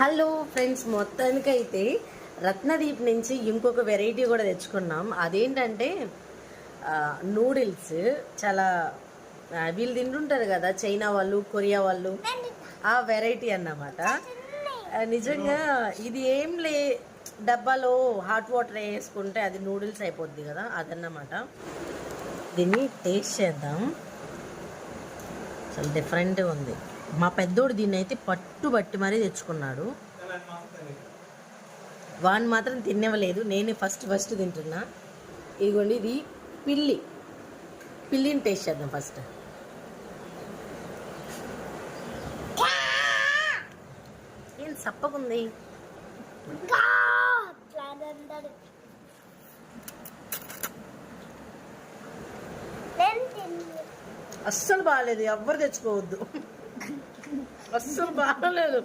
Hello friends, మొత్తానికైతే రత్నదీప్ నుంచి ఇంకొక వెరైటీ కూడా తెచ్చుకున్నాం. అదేంటంటే నూడిల్స్. చాలా వీళ్ళు తింటుంటారు కదా, చైనా వాళ్ళు, కొరియా వాళ్ళు, ఆ వెరైటీ అన్నమాట. నిజంగా ఇది ఏం డబ్బాలో హాట్ వాటర్ వేసుకుంటే అది నూడిల్స్ అయిపోద్ది కదా, అదన్నమాట. దీన్ని టేస్ట్ చేద్దాం. చాలా డిఫరెంట్గా ఉంది. మా పెద్దోడు దీన్ని అయితే పట్టుబట్టి మరీ తెచ్చుకున్నాడు. వాడిని మాత్రం తినేవలేదు, నేనే ఫస్ట్ తింటున్నా. ఇదిగోండి, ఇది పిల్లిని టేస్ట్ చేద్దాం ఫస్ట్. ఏం సప్పకుంది. అస్సలు బాగాలేదు, ఎవ్వరు తెచ్చుకోవద్దు. అస్సలు బాగాలేదు.